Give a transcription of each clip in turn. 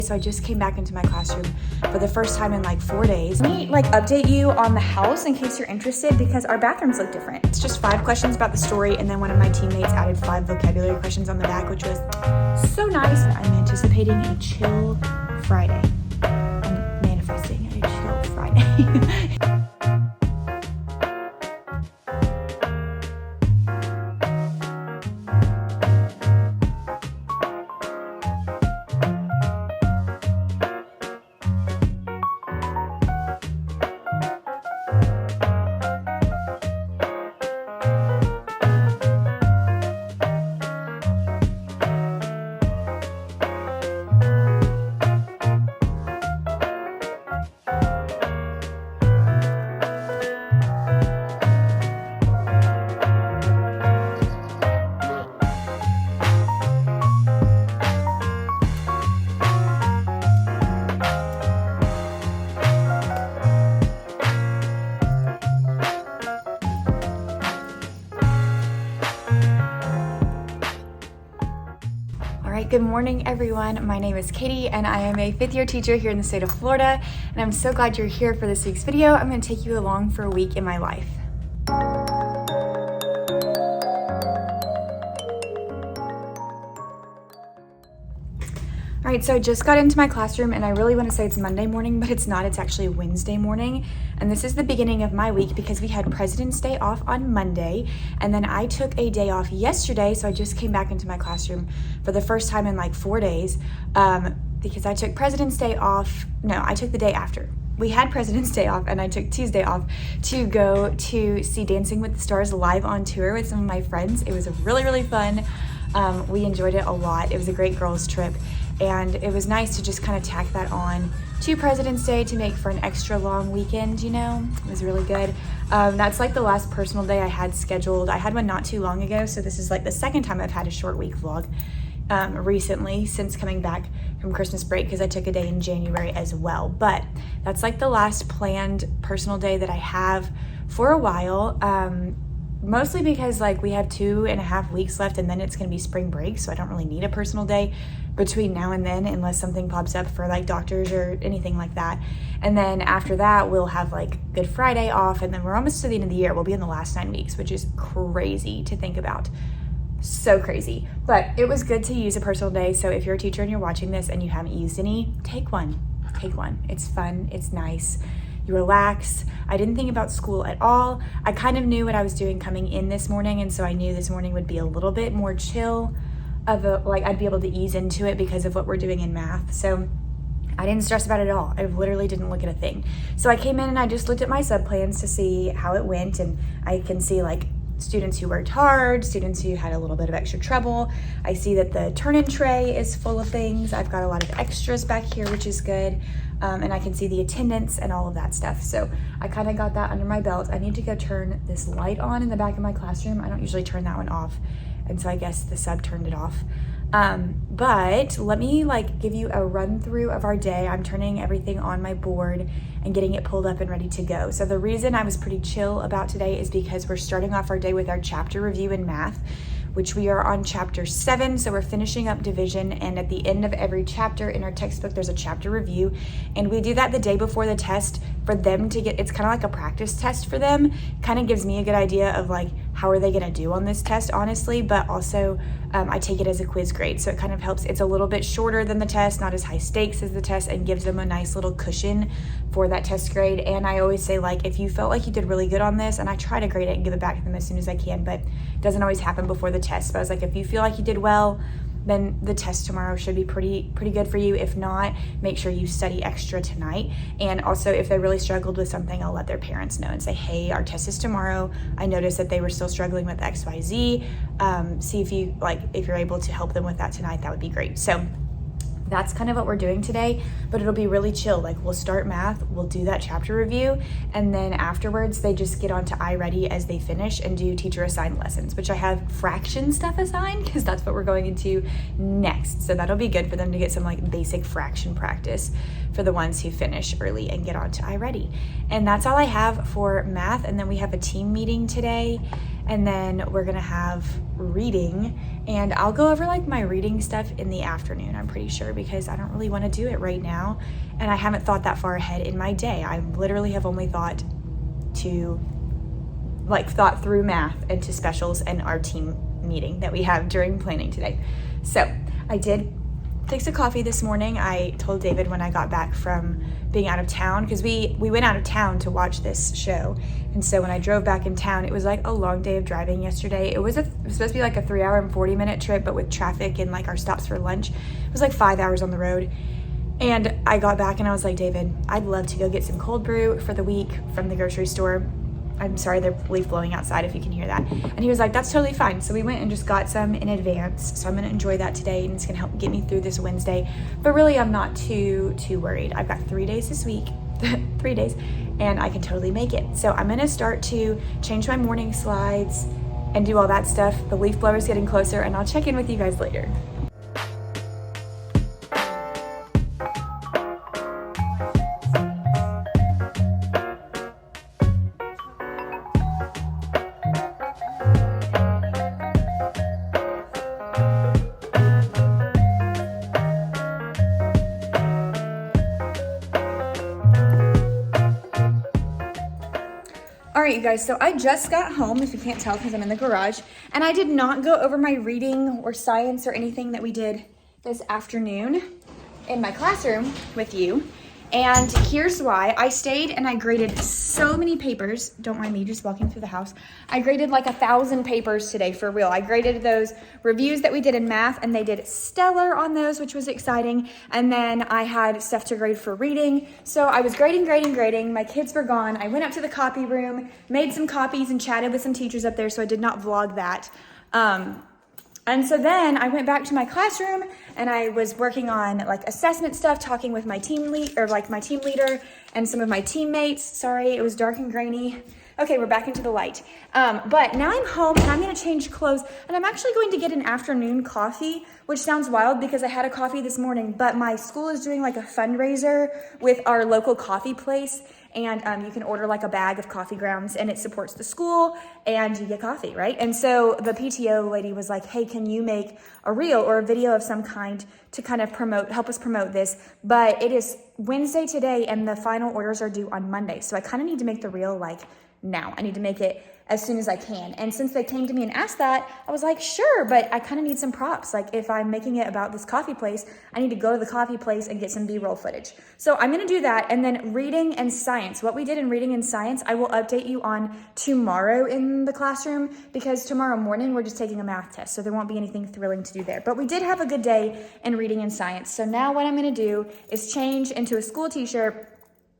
So I just came back into my classroom for the first time in like 4 days. Let me update you on the house in case you're interested because our bathrooms look different. It's just 5 questions about the story, and then one of my teammates added 5 vocabulary questions on the back, which was so nice. I'm anticipating a chill Friday. I'm manifesting a chill Friday. Good morning, everyone. My name is Katie, and I am a 5th year teacher here in the state of Florida, and I'm so glad you're here for this week's video. I'm going to take you along for a week in my life. All right, so I just got into my classroom, and I really want to say it's Monday morning, but it's not. It's actually Wednesday morning, and this is the beginning of my week because we had President's Day off on Monday, and then I took a day off yesterday, so I just came back into my classroom for the first time in like 4 days because I took President's Day off. No, I took the day after. We had President's Day off, and I took Tuesday off to go to see Dancing with the Stars live on tour with some of my friends. It was really, really fun. We enjoyed it a lot. It was a great girls' trip. And it was nice to just kind of tack that on to President's Day to make for an extra long weekend, you know? It was really good. That's like the last personal day I had scheduled. I had one not too long ago, so this is like the second time I've had a short week vlog recently since coming back from Christmas break because I took a day in January as well. But that's like the last planned personal day that I have for a while. Mostly because like we have 2.5 weeks left and then it's gonna be spring break, so I don't really need a personal day between now and then unless something pops up for like doctors or anything like that. And then after that we'll have like Good Friday off, and then we're almost to the end of the year. We'll be in the last 9 weeks, which is crazy to think about. So crazy. But it was good to use a personal day, so if you're a teacher and you're watching this and you haven't used any, take one. It's fun, it's nice. You relax. I didn't think about school at all. I kind of knew what I was doing coming in this morning, and so I knew this morning would be a little bit more chill I'd be able to ease into it because of what we're doing in math. So I didn't stress about it at all. I literally didn't look at a thing. So I came in and I just looked at my subplans to see how it went, and I can see like students who worked hard, students who had a little bit of extra trouble. I see that the turn-in tray is full of things. I've got a lot of extras back here, which is good. And I can see the attendance and all of that stuff. So I kind of got that under my belt. I need to go turn this light on in the back of my classroom. I don't usually turn that one off, and so I guess the sub turned it off. But let me give you a run through of our day. I'm turning everything on my board and getting it pulled up and ready to go. So the reason I was pretty chill about today is because we're starting off our day with our chapter review in math, which we are on chapter 7. So we're finishing up division, and at the end of every chapter in our textbook, there's a chapter review. And we do that the day before the test for them to get, it's kind of like a practice test for them. Kind of gives me a good idea of how are they gonna do on this test, honestly, but also I take it as a quiz grade. So it kind of helps. It's a little bit shorter than the test, not as high stakes as the test, and gives them a nice little cushion for that test grade. And I always say, if you felt like you did really good on this, and I try to grade it and give it back to them as soon as I can, but it doesn't always happen before the test. But I was like, if you feel like you did well, then the test tomorrow should be pretty good for you. If not, make sure you study extra tonight. And also, if they really struggled with something, I'll let their parents know and say, hey, our test is tomorrow. I noticed that they were still struggling with XYZ. See if you if you're able to help them with that tonight, that would be great. So that's kind of what we're doing today, but it'll be really chill. We'll start math, we'll do that chapter review, and then afterwards they just get on to iReady as they finish and do teacher assigned lessons, which I have fraction stuff assigned because that's what we're going into next. So that'll be good for them to get some basic fraction practice for the ones who finish early and get on to iReady. And that's all I have for math. And then we have a team meeting today, and then we're gonna have reading, and I'll go over like my reading stuff in the afternoon, I'm pretty sure, because I don't really want to do it right now, and I haven't thought that far ahead in my day. I literally have only thought through math and to specials and our team meeting that we have during planning today. So I did fix a coffee this morning. I told David when I got back from being out of town, because we went out of town to watch this show, and so when I drove back in town, it was like a long day of driving yesterday. It was supposed to be like a 3 hour and 40 minute trip, but with traffic and like our stops for lunch, it was like 5 hours on the road. And I got back and I was like, David, I'd love to go get some cold brew for the week from the grocery store. I'm sorry, they're leaf blowing outside if you can hear that. And he was like, that's totally fine. So we went and just got some in advance. So I'm gonna enjoy that today, and it's gonna help get me through this Wednesday. But really, I'm not too worried. I've got 3 days this week, 3 days, and I can totally make it. So I'm gonna start to change my morning slides and do all that stuff. The leaf blower is getting closer, and I'll check in with you guys later. All right, you guys, so I just got home, if you can't tell because I'm in the garage, and I did not go over my reading or science or anything that we did this afternoon in my classroom with you. And here's why. I stayed and I graded so many papers. Don't mind me just walking through the house. I graded like 1,000 papers today, for real. I graded those reviews that we did in math, and they did stellar on those, which was exciting. And then I had stuff to grade for reading. So I was grading. My kids were gone. I went up to the copy room, made some copies, and chatted with some teachers up there, so I did not vlog that. And so then I went back to my classroom and I was working on like assessment stuff, talking with my team leader and some of my teammates. Sorry, it was dark and grainy. Okay, we're back into the light. But now I'm home and I'm gonna change clothes, and I'm actually going to get an afternoon coffee, which sounds wild because I had a coffee this morning, but my school is doing like a fundraiser with our local coffee place. And you can order like a bag of coffee grounds, and it supports the school, and you get coffee, right? And so the PTO lady was like, hey, can you make a reel or a video of some kind to kind of help us promote this? But it is Wednesday today, and the final orders are due on Monday. So I kind of need to make the reel like now. I need to make it as soon as I can. And since they came to me and asked that, I was like, sure, but I kind of need some props. Like if I'm making it about this coffee place, I need to go to the coffee place and get some B-roll footage. So I'm going to do that. And then reading and science, what we did in reading and science, I will update you on tomorrow in the classroom, because tomorrow morning we're just taking a math test. So there won't be anything thrilling to do there. But we did have a good day in reading and science. So now what I'm going to do is change into a school t-shirt.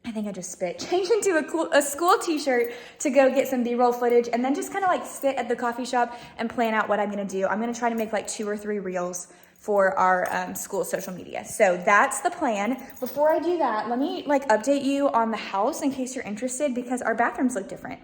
I think I just spit. Change into a school t-shirt to go get some B-roll footage, and then just kind of like sit at the coffee shop and plan out what I'm going to do. I'm going to try to make like 2 or 3 reels for our school social media. So that's the plan. Before I do that, let me like update you on the house in case you're interested, because our bathrooms look different.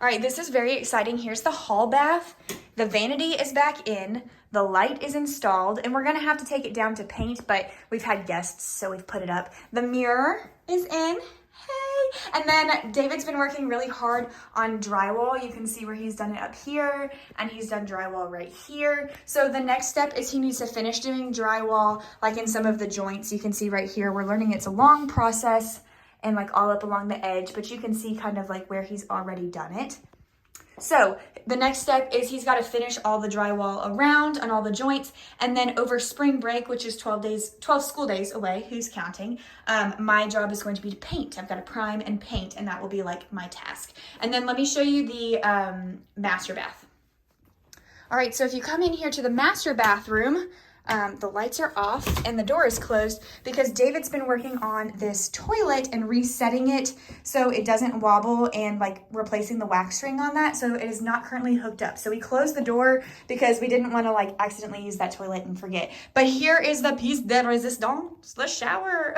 All right, this is very exciting. Here's the hall bath. The vanity is back in. The light is installed, and we're gonna have to take it down to paint, but we've had guests, so we've put it up. The mirror is in. Hey! And then David's been working really hard on drywall. You can see where he's done it up here, and he's done drywall right here. So the next step is he needs to finish doing drywall, like in some of the joints. You can see right here, we're learning it's a long process and like all up along the edge, but you can see kind of like where he's already done it. So the next step is he's got to finish all the drywall around on all the joints, and then over spring break, which is 12 school days away, who's counting, my job is going to be to paint. I've got to prime and paint, and that will be like my task. And then let me show you the master bath. All right, so if you come in here to the master bathroom, the lights are off and the door is closed because David's been working on this toilet and resetting it so it doesn't wobble, and like replacing the wax ring on that, so it is not currently hooked up. So we closed the door because we didn't want to like accidentally use that toilet and forget. But here is the piece de resistance, the shower.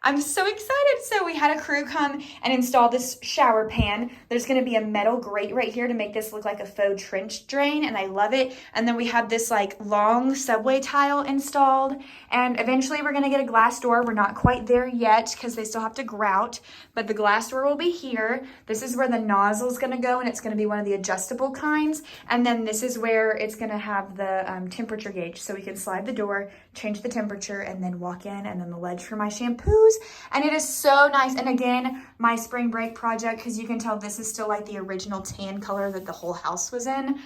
I'm so excited. So we had a crew come and install this shower pan. There's gonna be a metal grate right here to make this look like a faux trench drain, and I love it. And then we have this like long subway tile installed, and eventually we're gonna get a glass door. We're not quite there yet because they still have to grout, but the glass door will be here. This is where the nozzle is gonna go, and it's gonna be one of the adjustable kinds. And then this is where it's gonna have the temperature gauge, so we can slide the door, change the temperature, and then walk in, and then the ledge for my shampoos. And it is so nice. And again, my spring break project, because you can tell this is still like the original tan color that the whole house was in.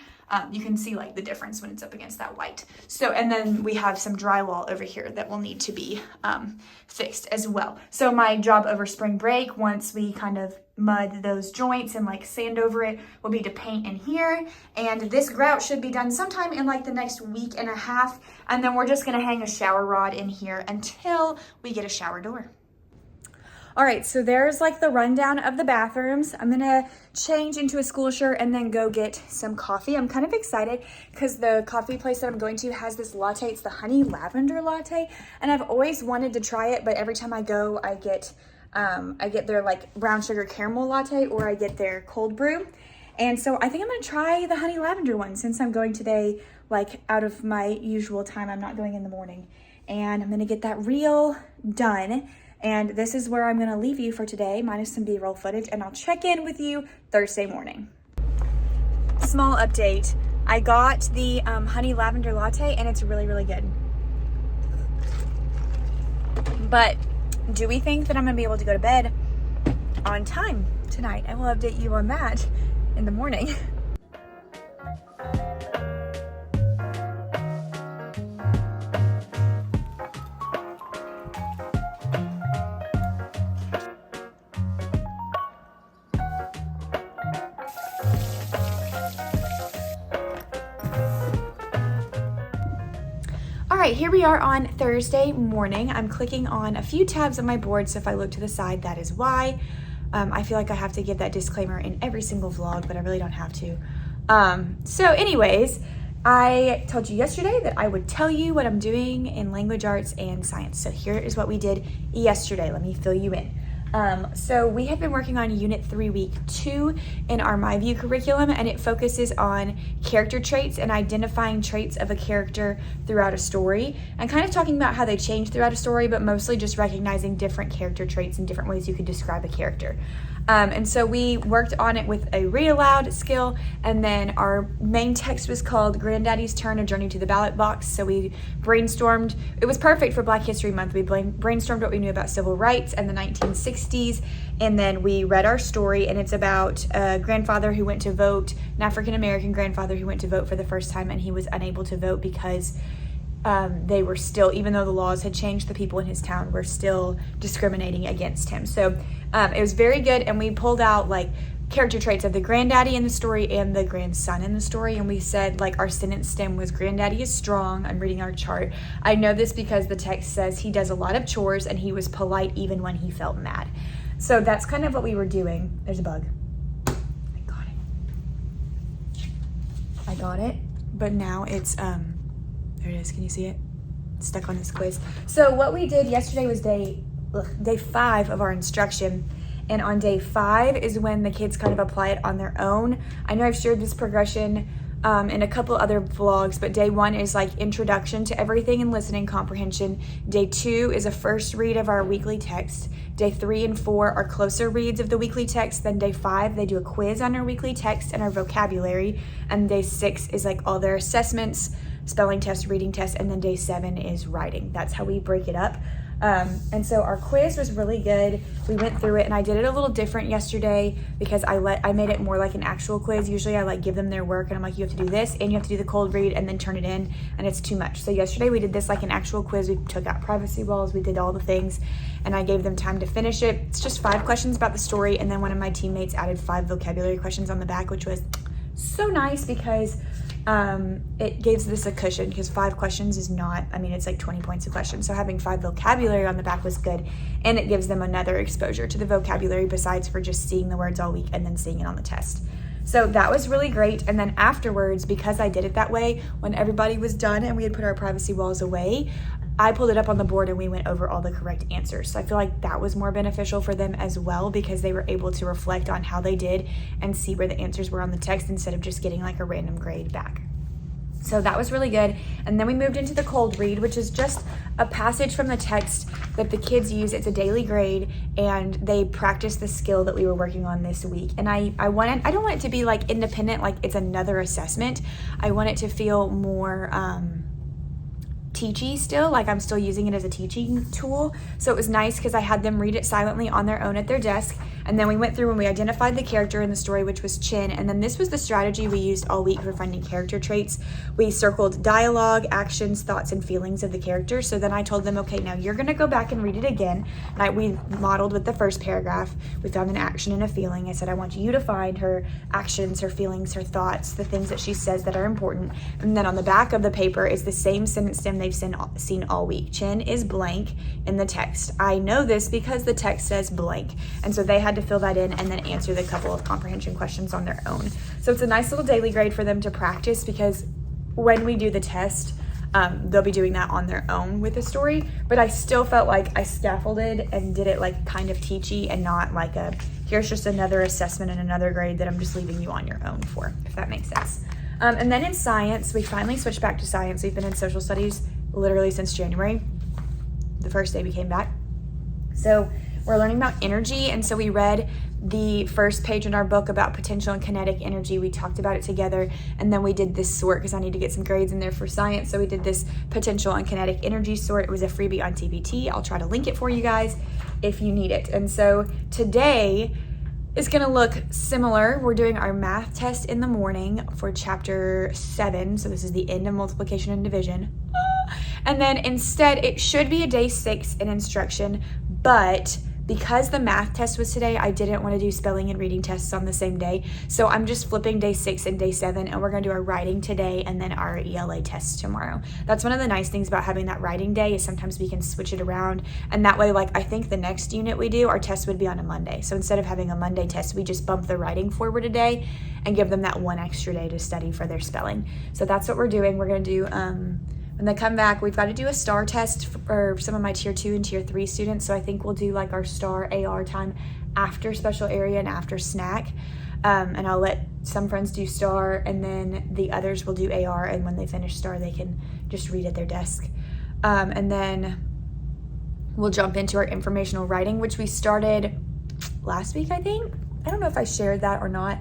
You can see like the difference when it's up against that white. So, and then we have some drywall over here that will need to be fixed as well. So my job over spring break, once we kind of mud those joints and like sand over it, will be to paint in here. And this grout should be done sometime in like the next week and a half. And then we're just gonna hang a shower rod in here until we get a shower door. All right, so there's like the rundown of the bathrooms. I'm gonna change into a school shirt and then go get some coffee. I'm kind of excited because the coffee place that I'm going to has this latte. It's the honey lavender latte, and I've always wanted to try it, but every time I go, I get their like brown sugar caramel latte, or I get their cold brew. And so I think I'm gonna try the honey lavender one since I'm going today, like out of my usual time. I'm not going in the morning, and I'm gonna get that reel done. And this is where I'm gonna leave you for today, minus some B-roll footage, and I'll check in with you Thursday morning. Small update. I got the honey lavender latte, and it's really, really good. But do we think that I'm gonna be able to go to bed on time tonight? I will update you on that in the morning. All right, here we are on Thursday morning. I'm clicking on a few tabs on my board, so if I look to the side, that is why. I feel like I have to give that disclaimer in every single vlog, but I really don't have to. So anyways, I told you yesterday that I would tell you what I'm doing in language arts and science. So here is what we did yesterday. Let me fill you in. So we have been working on Unit 3, Week 2 in our MyView curriculum, and it focuses on character traits and identifying traits of a character throughout a story, and kind of talking about how they change throughout a story, but mostly just recognizing different character traits and different ways you could describe a character. And so we worked on it with a read aloud skill, and then our main text was called Granddaddy's Turn, A Journey to the Ballot Box. So we brainstormed, it was perfect for Black History Month. We brainstormed what we knew about civil rights and the 1960s, and then we read our story, and it's about a grandfather who went to vote, an African-American grandfather who went to vote for the first time, and he was unable to vote because they were still, even though the laws had changed, the people in his town were still discriminating against him. So it was very good, and we pulled out like character traits of the granddaddy in the story and the grandson in the story, and we said like our sentence stem was granddaddy is strong. I'm reading our chart. I know this because the text says he does a lot of chores and he was polite even when he felt mad. So that's kind of what we were doing. There's a bug. I got it, but now it's there it is. Can you see it? It's stuck on this quiz. So what we did yesterday was day 5 of our instruction. And on day 5 is when the kids kind of apply it on their own. I know I've shared this progression in a couple other vlogs, but day 1 is like introduction to everything and listening comprehension. Day 2 is a first read of our weekly text. Day 3 and 4 are closer reads of the weekly text. Then day 5, they do a quiz on our weekly text and our vocabulary. And day 6 is like all their assessments, spelling test, reading test, and then day 7 is writing. That's how we break it up. And so our quiz was really good. We went through it, and I did it a little different yesterday because I made it more like an actual quiz. Usually I like give them their work and I'm like, you have to do this and you have to do the cold read and then turn it in, and it's too much. So yesterday we did this like an actual quiz. We took out privacy walls, we did all the things, and I gave them time to finish it. It's just 5 questions about the story, and then one of my teammates added 5 vocabulary questions on the back, which was so nice because it gives this a cushion, because 5 questions is not, I mean, it's like 20 points a question. So having 5 vocabulary on the back was good, and it gives them another exposure to the vocabulary besides for just seeing the words all week and then seeing it on the test. So that was really great. And then afterwards, because I did it that way, when everybody was done and we had put our privacy walls away, I pulled it up on the board and we went over all the correct answers. So I feel like that was more beneficial for them as well, because they were able to reflect on how they did and see where the answers were on the text instead of just getting like a random grade back. So that was really good. And then we moved into the cold read, which is just a passage from the text that the kids use. It's a daily grade, and they practice the skill that we were working on this week. And I don't want it to be like independent, like it's another assessment. I want it to feel more teachy still, like I'm still using it as a teaching tool. So it was nice because I had them read it silently on their own at their desk, and then we went through and we identified the character in the story, which was Chin. And then this was the strategy we used all week for finding character traits. We circled dialogue, actions, thoughts, and feelings of the character. So then I told them, okay, now you're going to go back and read it again. And we modeled with the first paragraph. We found an action and a feeling. I said, I want you to find her actions, her feelings, her thoughts, the things that she says that are important. And then on the back of the paper is the same sentence stem they've seen all week. Chin is blank in the text. I know this because the text says blank. And so they had to fill that in and then answer the couple of comprehension questions on their own. So it's a nice little daily grade for them to practice, because when we do the test, they'll be doing that on their own with the story. But I still felt like I scaffolded and did it like kind of teachy, and not like here's just another assessment and another grade that I'm just leaving you on your own for, if that makes sense. And then in science, we finally switched back to science. We've been in social studies literally since January, the first day we came back. So we're learning about energy, and so we read the first page in our book about potential and kinetic energy. We talked about it together, and then we did this sort because I need to get some grades in there for science. So we did this potential and kinetic energy sort. It was a freebie on TPT. I'll try to link it for you guys if you need it. And so today is going to look similar. We're doing our math test in the morning for chapter 7. So this is the end of multiplication and division. And then instead, it should be a day 6 in instruction, but because the math test was today, I didn't want to do spelling and reading tests on the same day. So I'm just flipping day 6 and day 7, and we're going to do our writing today and then our ELA test tomorrow. That's one of the nice things about having that writing day, is sometimes we can switch it around. And that way, like I think the next unit we do, our test would be on a Monday. So instead of having a Monday test, we just bump the writing forward a day and give them that one extra day to study for their spelling. So that's what we're doing. We're going to do, when they come back, we've got to do a STAR test for some of my tier 2 and tier 3 students. So I think we'll do like our STAR AR time after special area and after snack. And I'll let some friends do STAR, and then the others will do AR. And when they finish STAR, they can just read at their desk. And then we'll jump into our informational writing, which we started last week, I think. I don't know if I shared that or not.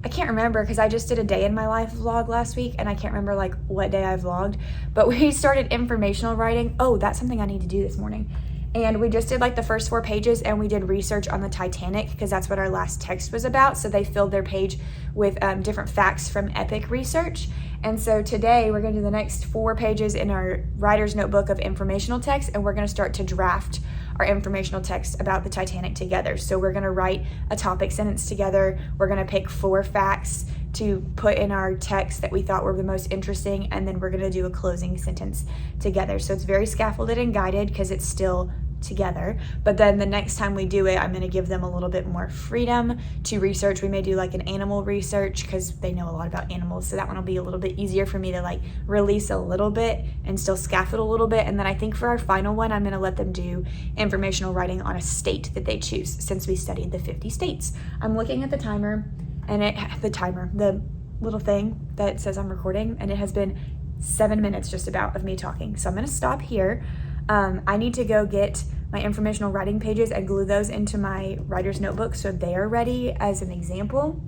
I can't remember because I just did a day in my life vlog last week, and I can't remember like what day I vlogged, but we started informational writing. Oh, that's something I need to do this morning. And we just did like the first 4 pages, and we did research on the Titanic because that's what our last text was about. So they filled their page with different facts from Epic Research. And so today we're going to do the next 4 pages in our writer's notebook of informational text, and we're going to start to draft our informational text about the Titanic together. So we're going to write a topic sentence together. We're going to pick 4 facts to put in our text that we thought were the most interesting, and then we're going to do a closing sentence together. So it's very scaffolded and guided because it's still together. But then the next time we do it, I'm going to give them a little bit more freedom to research. We may do like an animal research because they know a lot about animals. So that one will be a little bit easier for me to like release a little bit and still scaffold a little bit. And then I think for our final one, I'm going to let them do informational writing on a state that they choose, since we studied the 50 states. I'm looking at the timer, and the little thing that says I'm recording, and it has been 7 minutes just about of me talking. So I'm going to stop here. I need to go get my informational writing pages and glue those into my writer's notebook so they are ready as an example,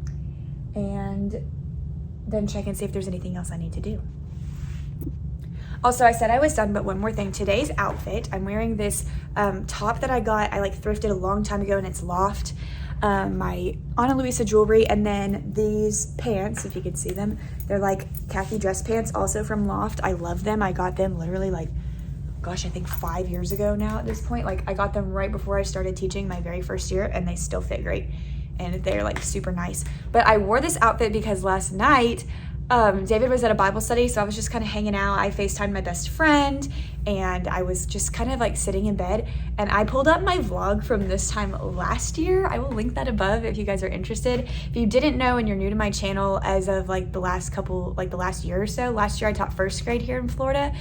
and then check and see if there's anything else I need to do. Also, I said I was done, but one more thing. Today's outfit, I'm wearing this top that I like thrifted a long time ago, and it's Loft. My Ana Luisa jewelry, and then these pants, if you could see them, they're like khaki dress pants, also from Loft. I love them. I got them literally like, gosh, I think 5 years ago now at this point. Like I got them right before I started teaching my very first year, and they still fit great, and they're like super nice. But I wore this outfit because last night David was at a Bible study, so I was just kind of hanging out. I FaceTimed my best friend, and I was just kind of like sitting in bed, and I pulled up my vlog from this time last year. I will link that above if you guys are interested. If you didn't know and you're new to my channel, as of like the last year or so, last year I taught first grade here in Florida,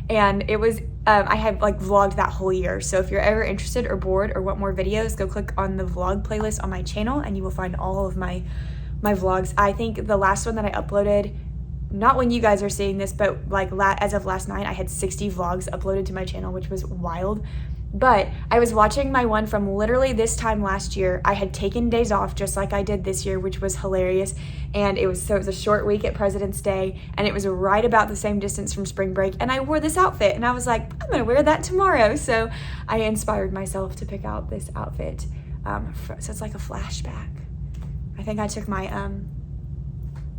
and it was I had like vlogged that whole year. So if you're ever interested or bored or want more videos, go click on the vlog playlist on my channel, and you will find all of my vlogs. I think the last one that I uploaded not when you guys are seeing this, but like as of last night, I had 60 vlogs uploaded to my channel, which was wild. But I was watching my one from literally this time last year. I had taken days off just like I did this year, which was hilarious. And it was a short week at President's Day, and it was right about the same distance from spring break. And I wore this outfit, and I was like, I'm gonna wear that tomorrow. So I inspired myself to pick out this outfit. So it's like a flashback. I think I took my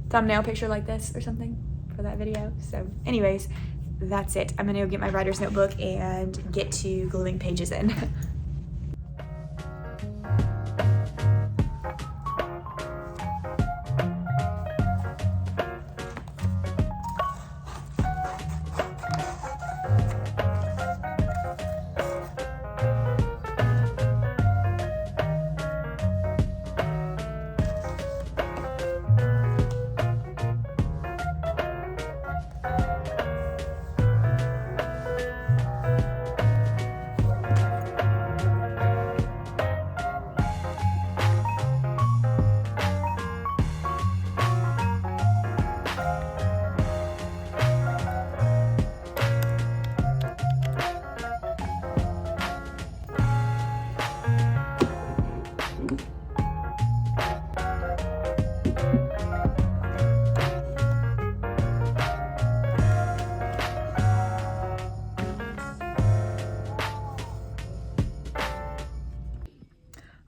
thumbnail picture like this or something for that video. So anyways, that's it. I'm gonna go get my writer's notebook and get to gluing pages in.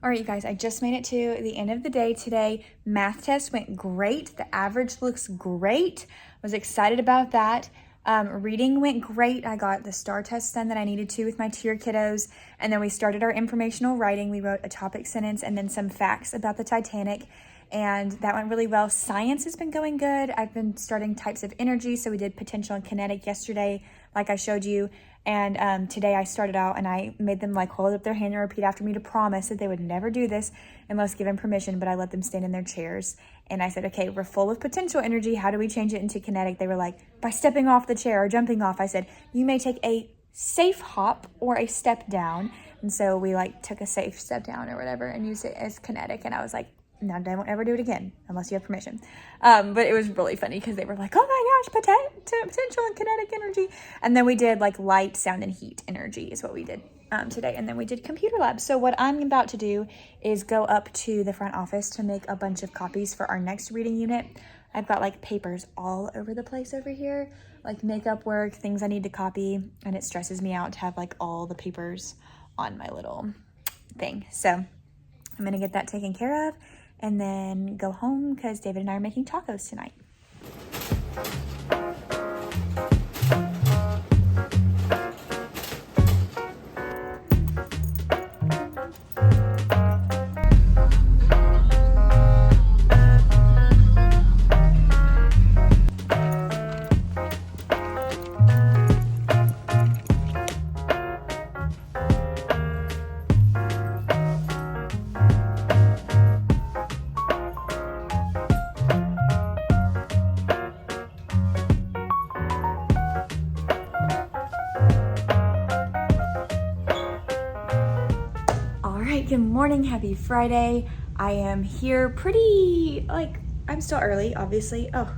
All right, you guys, I just made it to the end of the day today. Math test went great. The average looks great. Was excited about that. Reading went great. I got the STAR test done that I needed to with my tier kiddos. And then we started our informational writing. We wrote a topic sentence and then some facts about the Titanic. And that went really well. Science has been going good. I've been starting types of energy. So we did potential and kinetic yesterday, like I showed you. And today I started out and I made them like hold up their hand and repeat after me to promise that they would never do this unless given permission, but I let them stand in their chairs. And I said, okay, we're full of potential energy. How do we change it into kinetic? They were like, by stepping off the chair or jumping off. I said, you may take a safe hop or a step down. And so we like took a safe step down or whatever and used it as kinetic. And I was like, now I won't ever do it again unless you have permission. But it was really funny because they were like, oh my gosh, potential and kinetic energy. And then we did like light, sound, and heat energy is what we did today. And then we did computer lab. So what I'm about to do is go up to the front office to make a bunch of copies for our next reading unit. I've got like papers all over the place over here, like makeup work, things I need to copy. And it stresses me out to have like all the papers on my little thing. So I'm going to get that taken care of and then go home because David and I are making tacos tonight. Good morning, happy Friday. I am here pretty, I'm still early, obviously. Oh,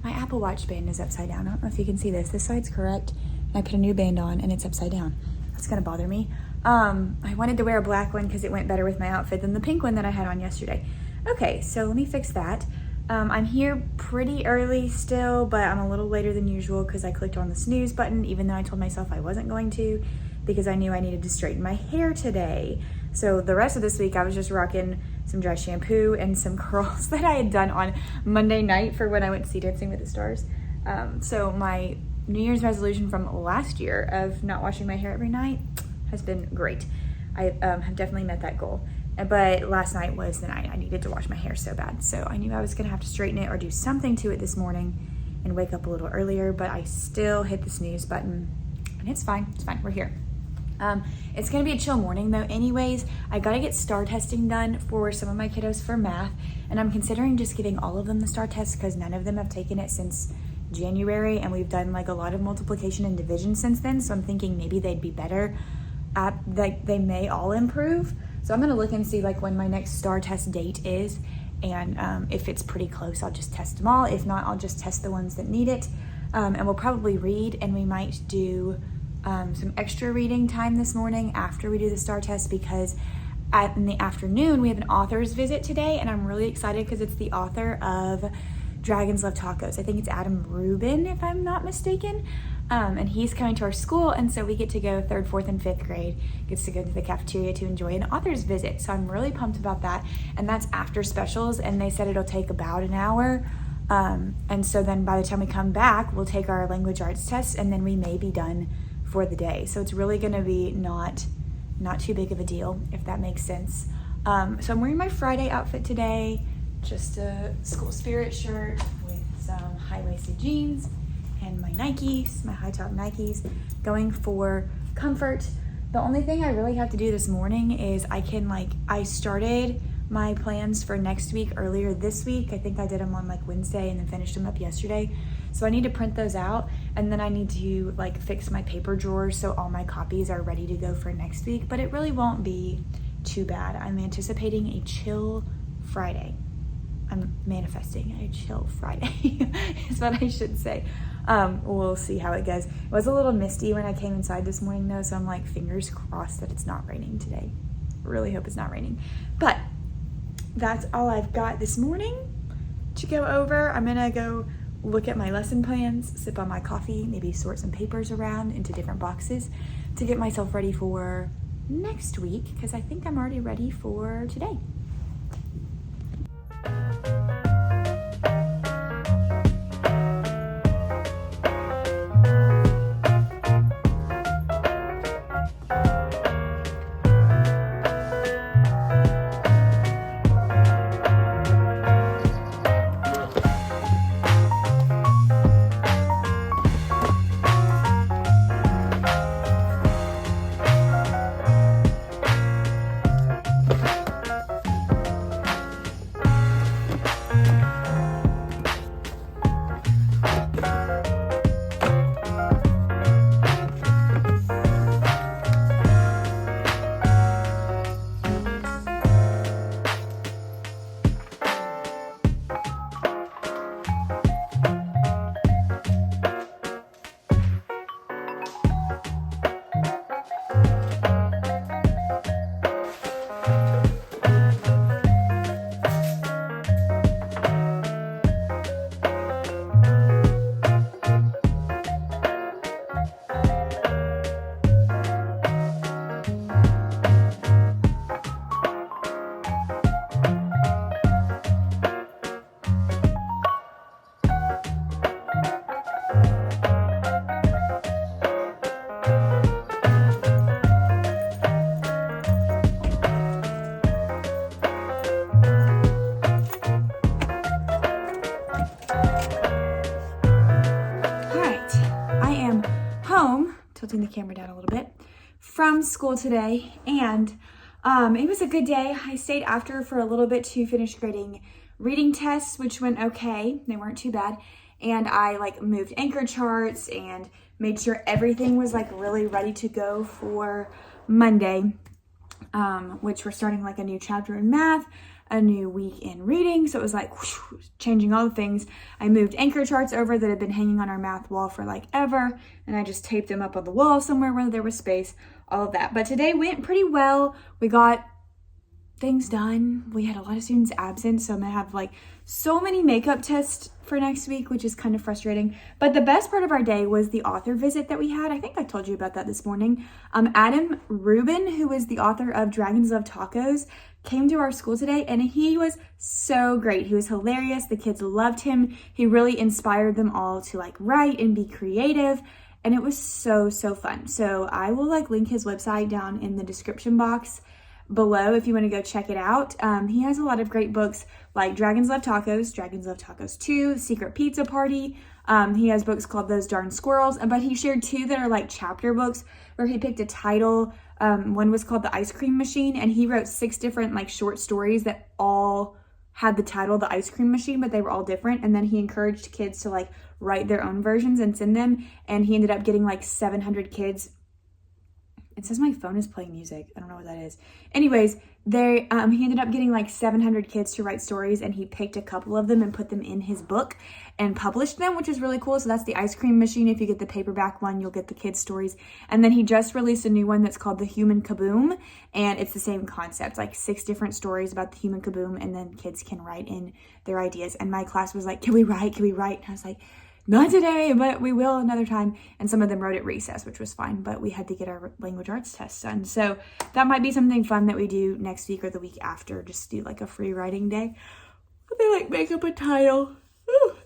my Apple Watch band is upside down. I don't know if you can see this. This side's correct. And I put a new band on and it's upside down. That's gonna bother me. I wanted to wear a black one because it went better with my outfit than the pink one that I had on yesterday. Okay, so let me fix that. I'm here pretty early still, but I'm a little later than usual because I clicked on the snooze button, even though I told myself I wasn't going to, because I knew I needed to straighten my hair today. So the rest of this week, I was just rocking some dry shampoo and some curls that I had done on Monday night for when I went to see Dancing with the Stars. So my New Year's resolution from last year of not washing my hair every night has been great. I have definitely met that goal. But last night was the night I needed to wash my hair so bad. So I knew I was gonna have to straighten it or do something to it this morning and wake up a little earlier, but I still hit the snooze button and it's fine, we're here. It's gonna be a chill morning though anyways. I gotta get STAR testing done for some of my kiddos for math, and I'm considering just giving all of them the STAR test because none of them have taken it since January, and we've done like a lot of multiplication and division since then, so I'm thinking maybe they'd be better at, like they may all improve. So I'm gonna look and see like when my next STAR test date is, And if it's pretty close, I'll just test them all. If not, I'll just test the ones that need it. And we'll probably read, and we might do some extra reading time this morning after we do the STAR test, because in the afternoon we have an author's visit today, and I'm really excited because it's the author of Dragons Love Tacos. I think it's Adam Rubin, if I'm not mistaken. And he's coming to our school, and so we get to go 3rd, 4th, and 5th grade gets to go to the cafeteria to enjoy an author's visit. So I'm really pumped about that, and that's after specials, and they said it'll take about an hour. And so then by the time we come back, we'll take our language arts test, and then we may be done for the day. So it's really going to be not too big of a deal, if that makes sense. So I'm wearing my Friday outfit today, just a school spirit shirt with some high-waisted jeans and my Nikes, my high-top Nikes, going for comfort. The only thing I really have to do this morning is I started my plans for next week earlier this week. I think I did them on Wednesday and then finished them up yesterday. So I need to print those out, and then I need to fix my paper drawers so all my copies are ready to go for next week, but it really won't be too bad. I'm anticipating a chill Friday. I'm manifesting a chill Friday is what I should say. We'll see how it goes. It was a little misty when I came inside this morning though, so I'm fingers crossed that it's not raining today. Really hope it's not raining. But that's all I've got this morning to go over. I'm gonna go look at my lesson plans, sip on my coffee, maybe sort some papers around into different boxes to get myself ready for next week, because I think I'm already ready for today. Tilting the camera down a little bit, from school today, and it was a good day. I stayed after for a little bit to finish grading reading tests, which went okay. They weren't too bad. And I moved anchor charts and made sure everything was really ready to go for Monday, which we're starting a new chapter in math, a new week in reading. So it was whoosh, changing all the things. I moved anchor charts over that had been hanging on our math wall for ever, and I just taped them up on the wall somewhere where there was space, all of that. But today went pretty well. We got things done. We had a lot of students absent, so I'm gonna have so many makeup tests for next week, which is kind of frustrating. But the best part of our day was the author visit that we had. I think I told you about that this morning. Adam Rubin, who is the author of Dragons Love Tacos, came to our school today, and he was so great. He was hilarious. The kids loved him. He really inspired them all to write and be creative, and it was so fun. So I will link his website down in the description box below if you want to go check it out. He has a lot of great books like Dragons Love Tacos, Dragons Love Tacos 2, Secret Pizza Party. He has books called Those Darn Squirrels, but he shared 2 that are chapter books where he picked a title. One was called The Ice Cream Machine, and he wrote 6 different short stories that all had the title The Ice Cream Machine, but they were all different. And then he encouraged kids to write their own versions and send them, and he ended up getting 700 kids It says my phone is playing music. I don't know what that is. Anyways, he ended up getting like 700 kids to write stories, and he picked a couple of them and put them in his book and published them, which is really cool. So that's the ice cream machine. If you get the paperback one, you'll get the kids' stories. And then he just released a new one that's called The Human Kaboom, and it's the same concept, like 6 different stories about the human kaboom, and then kids can write in their ideas. And my class was like, can we write? And I was like, not today, but we will another time. And some of them wrote at recess, which was fine, but we had to get our language arts test done. So that might be something fun that we do next week or the week after, just do like a free writing day. They like make up a title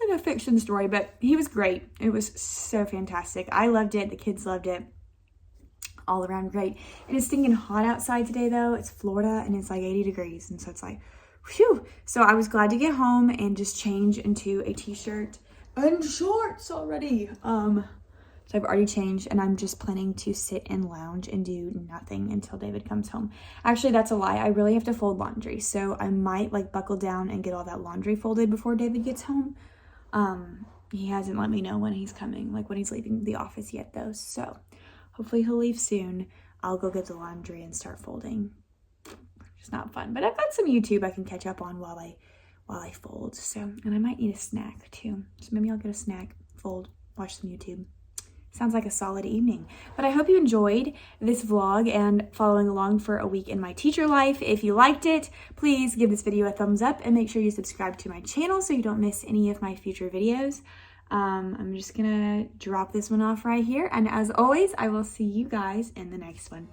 and a fiction story, but he was great. It was so fantastic. I loved it. The kids loved it. All around great. And it's stinking hot outside today though. It's Florida and it's like 80 degrees. And so it's like, whew. So I was glad to get home and just change into a t-shirt and shorts already. So I've already changed, and I'm just planning to sit and lounge and do nothing until David comes home. Actually, that's a lie. I really have to fold laundry, so I might like buckle down and get all that laundry folded before David gets home. He hasn't let me know when he's coming, like when he's leaving the office yet though, so hopefully he'll leave soon. I'll go get the laundry and start folding. It's not fun, but I've got some YouTube I can catch up on while I fold. So, and I might need a snack too. So maybe I'll get a snack, fold, watch some YouTube. Sounds like a solid evening. But I hope you enjoyed this vlog and following along for a week in my teacher life. If you liked it, please give this video a thumbs up and make sure you subscribe to my channel so you don't miss any of my future videos. I'm just gonna drop this one off right here. And as always, I will see you guys in the next one.